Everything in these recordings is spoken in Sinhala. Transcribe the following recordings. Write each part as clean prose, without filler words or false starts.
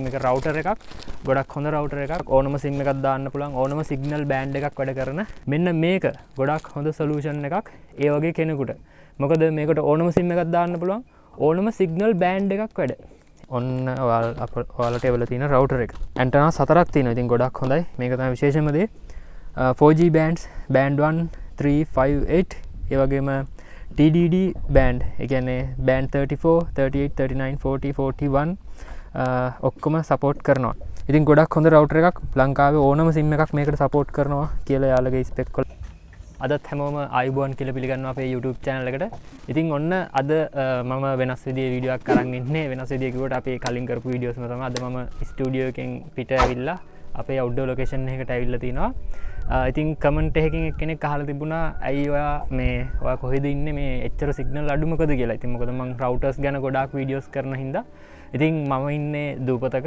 මේක රවුටර් එකක් ගොඩක් හොඳ රවුටර් එකක් ඕනම සිම් එකක් දාන්න පුළුවන් ඕනම සිග්නල් බෑන්ඩ් එකක් වැඩ කරන මෙන්න මේක ගොඩක් හොඳ සොලියුෂන් එකක් ඒ වගේ කෙනෙකුට මොකද මේකට ඕනම සිම් එකක් දාන්න පුළුවන් ඕනම සිග්නල් බෑන්ඩ් එකක් වැඩ ඔන්න ඔයාලට එවල තියෙන රවුටර් එක ඇන්ටනා 4ක් තියෙනවා ඉතින් ගොඩක් හොඳයි මේක තමයි විශේෂම දේ 4G bands band 1 3 5 8 ඒ වගේම TDD band ඒ කියන්නේ band 34 38 39 40 41 ඔක්කොම සපෝට් කරනවා ඉතින් ගොඩක් හොඳ රවුටර් එකක් ලංකාවේ ඕනම සිම් එකක් මේකට සපෝට් කරනවා කියලා යාළුවගේ ස්පෙක් වල අදත් හැමෝම ආයුබෝවන් කියලා පිළිගන්නවා අපේ YouTube channel එකට. ඉතින් ඔන්න අද මම වෙනස් විදිහේ වීඩියෝ එකක් අරන් ඉන්නේ. වෙනස් විදිහේ කිව්වට අපේ කලින් කරපු වීඩියෝස්ම තමයි. අද මම ස්ටුඩියෝ එකෙන් පිට ඇවිල්ලා අපේ අවුට්ඩෝර් ලොකේෂන් එකකට ඇවිල්ලා තිනවා. ඉතින් කමෙන්ට් එකකින් එක්කෙනෙක් අහලා තිබුණා ඇයි ඔයා කොහෙද ඉන්නේ මේ එච්චර සිග්නල් අඩු මොකද කියලා. ඉතින් මොකද මම රවුටර්ස් ගැන ගොඩාක් වීඩියෝස් කරන හින්දා ඉතින් මම ඉන්නේ දූපතක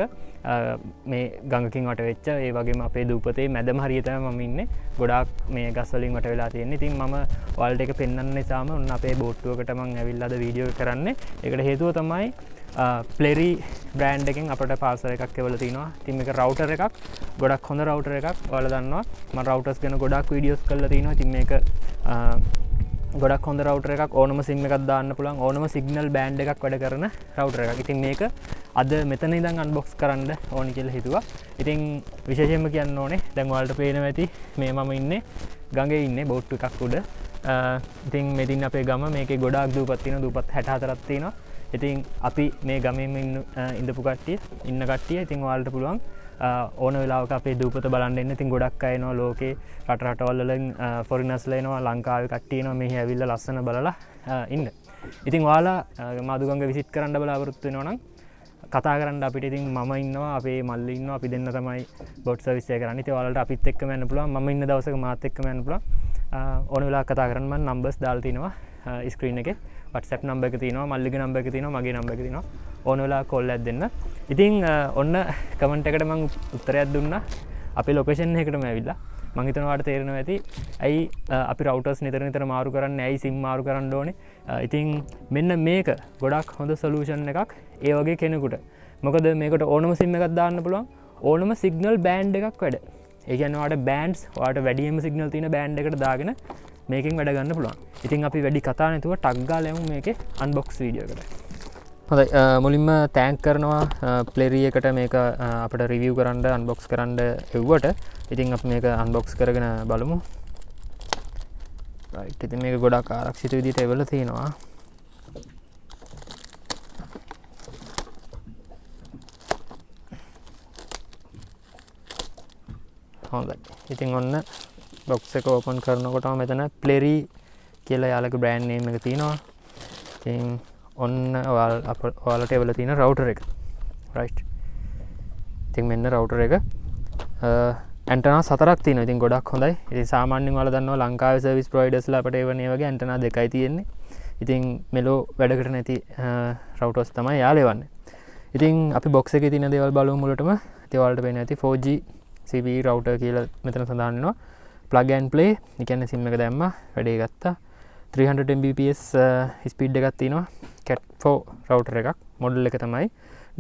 මේ ගඟකින් වට වෙච්ච ඒ වගේම අපේ දූපතේ මැදම හරිය තමයි මම ඉන්නේ ගොඩාක් මේ ගස් වලින් වට වෙලා තියෙන්නේ. ඉතින් මම ඔයාලට ඒක පෙන්වන්න නිසාම ඔන්න අපේ බෝට්ටුවකට මම ඇවිල්ලා අද වීඩියෝ එක කරන්නේ. ඒකට හේතුව තමයි ප්ලෙරි බ්‍රෑන්ඩ් එකෙන් අපට පාර්සල් එකක් එවලා තිනවා. ඉතින් මේක රවුටර් එකක් ගොඩක් හොඳ රවුටර් එකක්. ඔයාලා දන්නවා මම රවුටර්ස් ගැන ගොඩාක් වීඩියෝස් කරලා තිනවා. ඉතින් මේක ගොඩක් හොඳ රවුටර් එකක් ඕනම සිම් එකක් දාන්න පුළුවන් ඕනම සිග්නල් බෑන්ඩ් එකක් වැඩ කරන රවුටර් එකක්. ඉතින් මේක අද මෙතන ඉඳන් අන්බොක්ස් කරන්න ඕනි කියලා හිතුවා. ඉතින් විශේෂයෙන්ම කියන්න ඕනේ දැන් ඔයාලට පේනවා ඇති මේ මම ඉන්නේ ගඟේ ඉන්නේ බෝට්ටු එකක් උඩ. ඉතින් මෙතින් අපේ ගම මේකේ ගොඩාක් දූපත් තියෙනවා දූපත් 64ක් තියෙනවා. ඉතින් අපි මේ ගමේම ඉඳපු කට්ටිය ඉන්න කට්ටිය ඉතින් ඔයාලට පුළුවන් ඕන වෙලාවක අපේ දූපත බලන්න එන්න. ඉතින් ගොඩක් අය එනවා ලෝකේ රටවල් වලින් ෆොරිනර්ස්ලා එනවා ලංකාවේ කට්ටිය එනවා මෙහි ඇවිල්ලා ලස්සන බලලා ඉන්න. ඉතින් ඔයාලා මාදුගංග විසිට් කරන්න බලාපොරොත්තු වෙනවා නම් කතා කරන්න අපිට. ඉතින් මම ඉන්නවා අපේ මල්ලි ඉන්නවා අපි දෙන්න තමයි බෝට් සර්විස් එක කරන්නේ. ඉතින් ඔයාලට අපිත් එක්කම යන්න පුළුවන් මම ඉන්න දවසක මාත් එක්කම යන්න පුළුවන්. ඕන වෙලාවක කතා කරන්න මම නම්බර්ස් දාලා තිනවා ස්ක්‍රීන් එකේ. WhatsApp නම්බර් එක තියෙනවා මල්ලිගේ නම්බර් එක තියෙනවා මගේ නම්බර් එක තියෙනවා ඕන වෙලාවක කෝල් එකක් දෙන්න. ඉතින් ඔන්න කමෙන්ට් එකට මම උත්තරයක් දුන්නා අපේ ලොකේෂන් එකකටම ඇවිල්ලා. මම හිතනවා ඔයාලට තේරෙනවා ඇති ඇයි අපි රවුටර්ස් නිතර මාරු කරන්නේ ඇයි සිම් මාරු කරන්න ඕනේ. ඉතින් මෙන්න මේක ගොඩක් හොඳ සොලියුෂන් එකක් ඒ වගේ කෙනෙකුට. මොකද මේකට ඕනම සිම් එකක් දාන්න පුළුවන් ඕනම සිග්නල් බෑන්ඩ් එකක් වැඩ. ඒ කියන්නේ ඔයාලට බෑන්ඩ්ස් ඔයාලට වැඩිම සිග්නල් තියෙන බෑන්ඩ් එකට දාගෙන මේකෙන් වැඩ ගන්න පුළුවන්. ඉතින් අපි වැඩි කතා නැතුව ටග් ගාලා යමු මේකේ අන්බොක්ස් වීඩියෝ එකට. හොඳයි මුලින්ම තෑන්ක් කරනවා ප්ලෙරි එකට මේක අපිට රිවිව් කරන්න අන්බොක්ස් කරන්න එව්වට. ඉතින් අපි මේක අන්බොක්ස් කරගෙන බලමු. රයිට් ඉතින් මේක ගොඩක් ආරක්ෂිත විදිහට එවලා තියෙනවා. හොඳයි. ඉතින් ඔන්න බොක්ස් එක ඕපන් කරනකොටම මෙතන ප්ලෙරි කියලා යාළුවගේ බ්‍රෑන්ඩ් නේම් එක තියෙනවා. ඉතින් ඔන්න ඔයාලට එවලා තියෙන රවුටර් එක. රයිට්. ඉතින් මෙන්න රවුටර් එක. ඇන්ටනා 4ක් තියෙනවා. ඉතින් ගොඩක් හොඳයි. ඉතින් සාමාන්‍යයෙන් ඔයාලා දන්නවා ලංකාවේ සර්විස් ප්‍රොවයිඩර්ස්ලා අපිට එවන්නේ වගේ ඇන්ටනා 2යි තියෙන්නේ. ඉතින් මෙලෝ වැඩකට නැති රවුටර්ස් තමයි යාළුවා එවන්නේ. ඉතින් අපි බොක්ස් එකේ තියෙන දේවල් බලමු මුලටම. ඉතින් ඔයාලට පේන්නේ ඇති 4G CPE router කියලා මෙතන සඳහන් වෙනවා. plug and play ඒ කියන්නේ සිම් එක දැම්මා වැඩේ ගත්තා. 300 Mbps ස්පීඩ් එකක් තියෙනවා. cat4 router එකක්. මොඩල් එක තමයි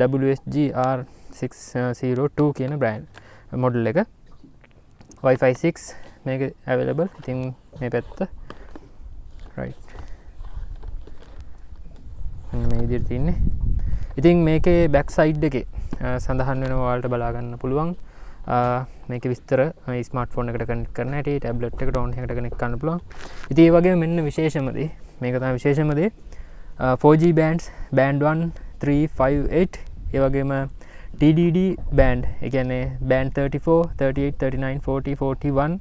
WSG R602 කියන බ්‍රෑන්ඩ් මොඩල් එක. Wi-Fi 6 මේක available. ඉතින් මේ පැත්ත right මේ විදිහට තියෙන්නේ. ඉතින් මේකේ back side එකේ සඳහන් වෙනවා ඔයාලට බලා ගන්න පුළුවන්. මේක විස්තර ස්මාර්ට්ෆෝන් එකට කනෙක්ට් කරන්න හැටි ටැබ්ලට් එකට ඕන් එකට කනෙක්ට් කරන්න පුළුවන්. ඉතින් ඒ වගේම මෙන්න විශේෂම දේ මේක තමයි විශේෂම දේ 4G bands band 1 3 5 8 ඒ වගේම TDD band ඒ කියන්නේ band 34 38 39 40 41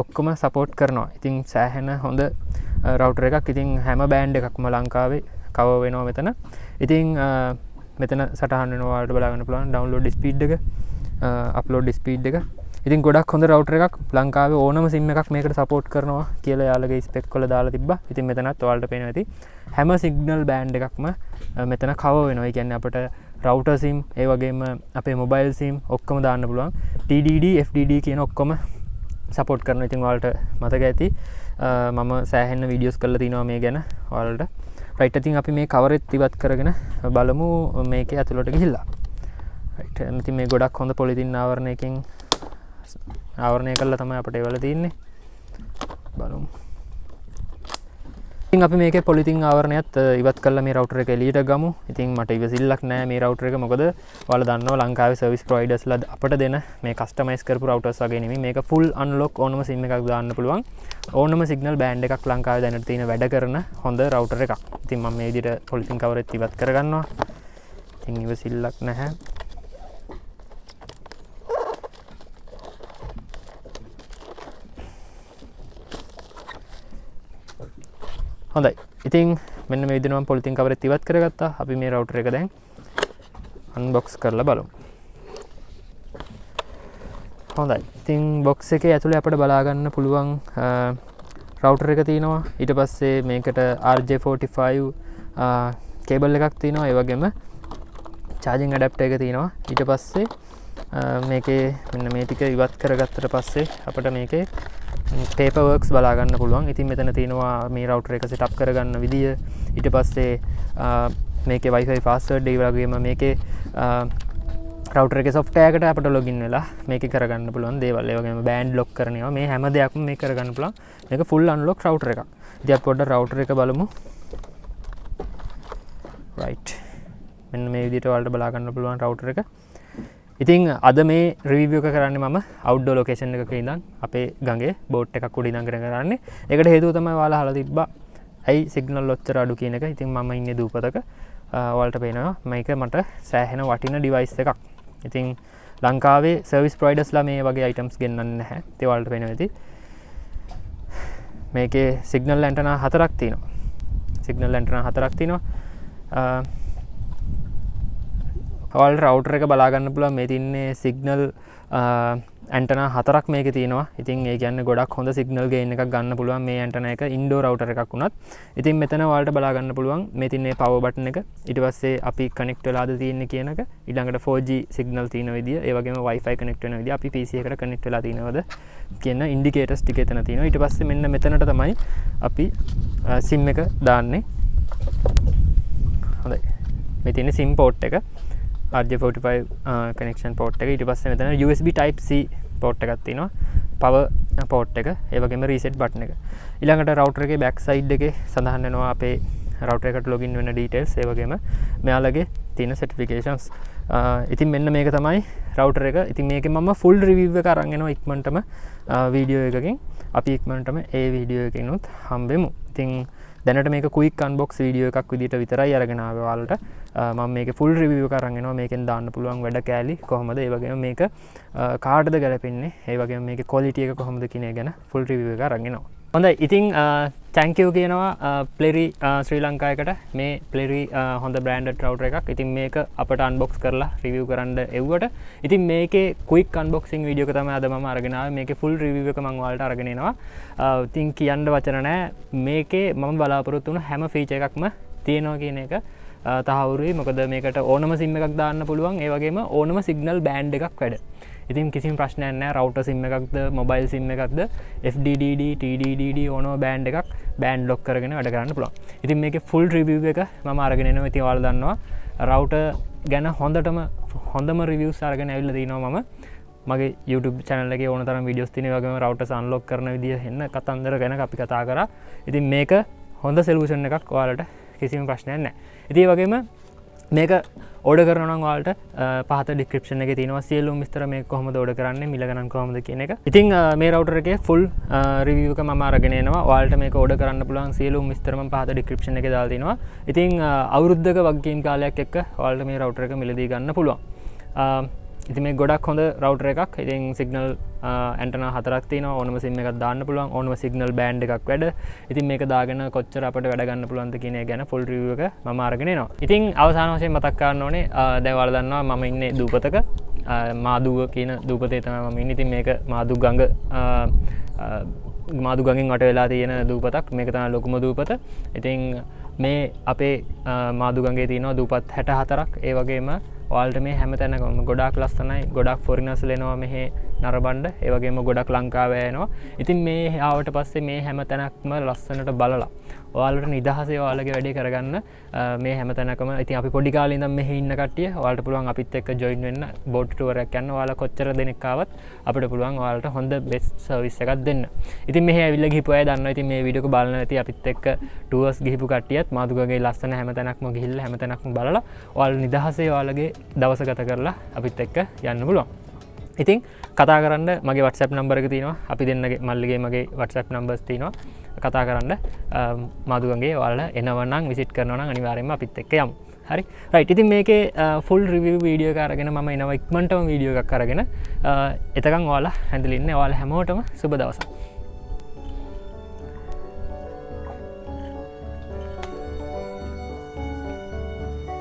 ඔක්කොම සපෝට් කරනවා. ඉතින් සෑහෙන හොඳ රවුටර් එකක්. ඉතින් හැම බෑන්ඩ් එකක්ම ලංකාවේ කවර් වෙනවා මෙතන. ඉතින් මෙතන සටහන් වෙනවා ඔයාලට බලා ගන්න පුළුවන් ඩවුන්ලෝඩ් ස්පීඩ් එක අප්ලෝඩ් ස්පීඩ් එක. ඉතින් ගොඩක් හොඳ රවුටර් එකක් ලංකාවේ ඕනම සිම් එකක් මේකට සපෝට් කරනවා කියලා යාළුවගේ ස්පෙක් වල දාලා තිබ්බා. ඉතින් මෙතනත් ඔයාලට පේනවා ඇති හැම සිග්නල් බෑන්ඩ් එකක්ම මෙතන කවර් වෙනවා. ඒ කියන්නේ අපිට රවුටර් සිම් ඒ වගේම අපේ මොබයිල් සිම් ඔක්කොම දාන්න පුළුවන්. TDD FDD කියන ඔක්කොම සපෝට් කරනවා. ඉතින් ඔයාලට මතක ඇති මම සෑහෙන වීඩියෝස් කරලා තිනවා මේ ගැන ඔයාලට. රයිට් ඉතින් අපි මේ කවරෙත් ඉවත් කරගෙන බලමු මේකේ ඇතුළට ගිහිල්ලා. රයිට් ඉතින් මේ ගොඩක් හොඳ පොලිතින් ආවරණයකින් ආවරණය කරලා තමයි අපිට ඒවල තියෙන්නේ බලමු ඉතින් අපි මේකේ පොලිතින් ආවරණයත් ඉවත් කරලා මේ රවුටර් එක එළියට ගමු. ඉතින් මට ඉවසිල්ලක් නැහැ මේ රවුටර් එක මොකද ඔයාලා දන්නවා ලංකාවේ සර්විස් ප්‍රොවයිඩර්ස්ලා අපට දෙන මේ කස්ටමයිස් කරපු රවුටර්ස් වගේ නෙමෙයි මේක ෆුල් අන්ලොක් ඕනම සිම් එකක් දාන්න පුළුවන්. ඕනම සිග්නල් බෑන්ඩ් එකක් ලංකාවේ දැනට තියෙන වැඩ කරන හොඳ රවුටර් එකක්. ඉතින් මම මේ විදිහට පොලිතින් කවරෙත් ඉවත් කරගන්නවා. ඉතින් ඉවසිල්ලක් නැහැ. හොඳයි ඉතින් මෙන්න මේ විදිහට මම පොලිතින් කවරෙත් ඉවත් කරගත්තා. අපි මේ රවුටර් එක දැන් අන්බොක්ස් කරලා බලමු. හොඳයි ඉතින් බොක්ස් එකේ ඇතුලේ අපිට බලා ගන්න පුළුවන් රවුටර් එක තියෙනවා. ඊට පස්සේ මේකට RJ45 කේබල් එකක් තියෙනවා. ඒ වගේම charging adapter එක තියෙනවා. ඊට පස්සේ මේකේ මෙන්න මේ ටික ඉවත් කරගත්තට පස්සේ අපිට මේකේ paper works බලා ගන්න පුළුවන්. ඉතින් මෙතන තියෙනවා මේ රවුටර් එක setup කරගන්න විදිය. ඊට පස්සේ මේකේ Wi-Fi password ඒ වගේම මේකේ රවුටර් එකේ software එකට අපිට login වෙලා මේකේ කරගන්න පුළුවන් දේවල්. ඒ වගේම band lock කරන ඒවා මේ හැම දෙයක්ම මේක කරගන්න පුළුවන්. මේක full unlock රවුටර් එකක්. ඉතින් අපි පොඩ්ඩක් රවුටර් එක බලමු. right. මෙන්න මේ විදිහට ඔයාලට බලා ගන්න පුළුවන් රවුටර් එක. ඉතින් අද මේ රිවිව් එක කරන්නේ මම අවුට්ඩෝර් ලොකේෂන් එකක ඉඳන් අපේ ගඟේ බෝට් එකක් උඩ ඉඳන් කරන්නේ. ඒකට හේතුව තමයි ඔයාලා අහලා තිබ්බා ඇයි සිග්නල් ඔච්චර අඩු කියන එක. ඉතින් මම ඉන්නේ දූපතක. ඔයාලට පේනවා මේක මට සෑහෙන වටින ඩිවයිස් එකක්. ඉතින් ලංකාවේ සර්විස් ප්‍රොවයිඩර්ස්ලා මේ වගේ අයිටම්ස් ගෙන්නන්නේ නැහැ. ඉතින් ඔයාලට පේනවා ඇති. මේකේ සිග්නල් ඇන්ටනා 4ක් තියෙනවා. සිග්නල් ඇන්ටනා 4ක් තියෙනවා. ඔයාලට රවුටර් එක බලා ගන්න පුළුවන් මේ තින්නේ සිග්නල් ඇන්ටනා 4ක් මේකේ තියෙනවා. ඉතින් ඒ කියන්නේ ගොඩක් හොඳ සිග්නල් ගේන් එකක් ගන්න පුළුවන් මේ ඇන්ටනා එක ඉන්ඩෝර් රවුටර් එකක් වුණත්. ඉතින් මෙතන ඔයාලට බලා ගන්න පුළුවන් මේ තින්නේ පවර් බටන් එක. ඊට පස්සේ අපි කනෙක්ට් වෙලාද තියෙන්නේ කියන එක. ඊළඟට 4G සිග්නල් තියෙන විදිය. ඒ වගේම Wi-Fi කනෙක්ට් වෙන විදිය. අපි PC එකට කනෙක්ට් වෙලා තියෙනවද කියන ඉන්ඩිකේටර්ස් ටික එතන තියෙනවා. ඊට පස්සේ මෙන්න මෙතනට තමයි අපි SIM එක දාන්නේ. හොඳයි. මේ තියෙන්නේ SIM port එක. RJ45 connection port එක. ඊට පස්සේ මෙතන USB type C port එකක් තියෙනවා. power port එක. ඒ වගේම reset button එක. ඊළඟට router එකේ back side එකේ සඳහන් වෙනවා අපේ router එකට login වෙන details. ඒ වගේම මෙයාලගේ තියෙන certifications. ඉතින් මෙන්න මේක තමයි router එක. ඉතින් මේකේ මම full review එක අරන් එනවා ඉක්මනටම වීඩියෝ එකකින්. අපි ඉක්මනටම ඒ වීඩියෝ එකකිනුත් හම්බෙමු. ඉතින් දැනට මේක quick unbox වීඩියෝ එකක් විදිහට විතරයි අරගෙන ආවේ ඔයාලට. මම මේකේ full review එක අරන් එනවා. මේකෙන් දාන්න පුළුවන් වැඩ කෑලි කොහොමද? ඒ වගේම මේක කාටද ගැලපෙන්නේ? ඒ වගේම මේකේ quality එක කොහොමද කියන එක ගැන full review එක අරන් එනවා. හොඳයි. ඉතින් thank you කියනවා Plary ශ්‍රී ලංකාවකට මේ Plary හොඳ branded router එකක්. ඉතින් මේක අපට unbox කරලා review කරන්න එව්වට. ඉතින් මේකේ quick unboxing වීඩියෝ එක තමයි අද මම අරගෙන ආවේ. මේකේ full review එක මම ඔයාලට අරගෙන එනවා. ඉතින් කියන්න වචන නැහැ. මේකේ මම බලාපොරොත්තු වුණු හැම feature එකක්ම තියෙනවා කියන එක තහවුරුයි. මොකද මේකට ඕනම SIM එකක් දාන්න පුළුවන්. ඒ වගේම ඕනම signal band එකක් වැඩ. ඉතින් කිසිම ප්‍රශ්නයක් නැහැ. router SIM එකක්ද mobile SIM එකක්ද FDDD TDDD ඕනම band එකක් band lock කරගෙන වැඩ කරන්න පුළුවන්. ඉතින් මේකේ full review එක මම අරගෙන එනවා. ඉතින් ඔයාලා දන්නවා router ගැන හොඳම reviews අරගෙන ඇවිල්ලා තිනවා මම. මගේ YouTube channel එකේ ඕන තරම් videos තියෙනවා. ඒ වගේම routers unlock කරන විදිය හෙන්න කතන්දර ගැන අපි කතා කරා. ඉතින් මේක හොඳ solution එකක් ඔයාලට කිසිම ප්‍රශ්නයක් නැහැ. ඉතින් ඒ වගේම මේක ඕඩර් කරනවා නම් ඔයාලට පහත description එකේ තියෙනවා සියලුම විස්තර මේක කොහොමද ඕඩර් කරන්නේ මිල ගණන් කොහොමද කියන එක. ඉතින් මේ router එකේ full review එක මම අරගෙන එනවා. ඔයාලට මේක ඕඩර් කරන්න පුළුවන් සියලුම විස්තර මම පහත description එකේ දාලා තිනවා. ඉතින් අවුරුද්දක වගකීම් කාලයක් එක්ක ඔයාලට මේ router එක මිලදී ගන්න පුළුවන්. ඉතින් මේ ගොඩක් හොඳ router එකක්. ඉතින් signal antenna 4ක් තියෙනවා. ඕනම SIM එකක් දාන්න පුළුවන්. ඕනම signal band එකක් වැඩ. ඉතින් මේක දාගෙන කොච්චර අපිට වැඩ ගන්න පුළුවන්ද කියන එක ගැන full review එක මම අරගෙන එනවා. ඉතින් අවසාන වශයෙන් මතක් කරන්න ඕනේ දැන් ඔයාලා දන්නවා මම ඉන්නේ දූපතක. මාදුව කියන දූපතේ තමයි මම ඉන්නේ. ඉතින් මේක මාදු ගඟ මාදු ගඟෙන් වට වෙලා තියෙන දූපතක්. මේක තමයි ලොකුම දූපත. ඉතින් මේ අපේ මාදු ගඟේ තියෙනවා දූපත් 64ක්. ඒ වගේම ඔයාලට මේ හැම තැනකම ගොඩාක් ලස්සනයි. ගොඩාක් ෆොරිනර්ස්ලා එනවා මෙහි නරබන්ඩ ඒවගේම ගොඩක් ලංකාවයනවා ඉතින් මේ ආවට පස්සේ මේ හැම තැනක්ම ලස්සනට බලලා ඔයාලට නිදහසේ ඔයාලගේ වැඩේ කරගන්න මේ හැම තැනකම ඉතින් අපි පොඩි කාලේ ඉඳන් මෙහි ඉන්න කට්ටිය ඔයාලට පුළුවන් අපිත් එක්ක ජොයින් වෙන්න බෝට් ටුවර් එකක් යන්න ඔයාලා කොච්චර දෙනෙක් ආවත් අපිට පුළුවන් ඔයාලට හොඳ බෙස්ට් සර්විස් එකක් දෙන්න. ඉතින් මෙහි ඇවිල්ලා ගිහපු අය දන්නවා ඉතින් මේ වීඩියෝ එක බලන ඇති අපිත් එක්ක ටුවර්ස් ගිහපු කට්ටියත් මාදුගගේ ලස්සන හැම තැනක්ම ගිහිල්ලා හැම තැනක්ම බලලා ඔයාලා නිදහසේ ඔයාලගේ දවස ගත කරලා අපිත් එක්ක යන්න පුළුවන්. ඉතින් කතා කරන්න මගේ WhatsApp නම්බර එක තියෙනවා අපි දෙන්නගේ මල්ලිගේ මගේ WhatsApp නම්බර්ස් තියෙනවා කතා කරන්න මාදුගගේ ඔයාලා එනවනම් විසිට් කරනවා නම් අනිවාර්යයෙන්ම අපිත් එක්ක යමු. හරි රයිට් ඉතින් මේකේ ෆුල් රිවිව් වීඩියෝ එක අරගෙන මම එනවා ඉක්මනටම වීඩියෝ එකක් අරගෙන එතකන් ඔයාලා හැඳලා ඉන්න ඔයාලා හැමෝටම සුබ දවසක්.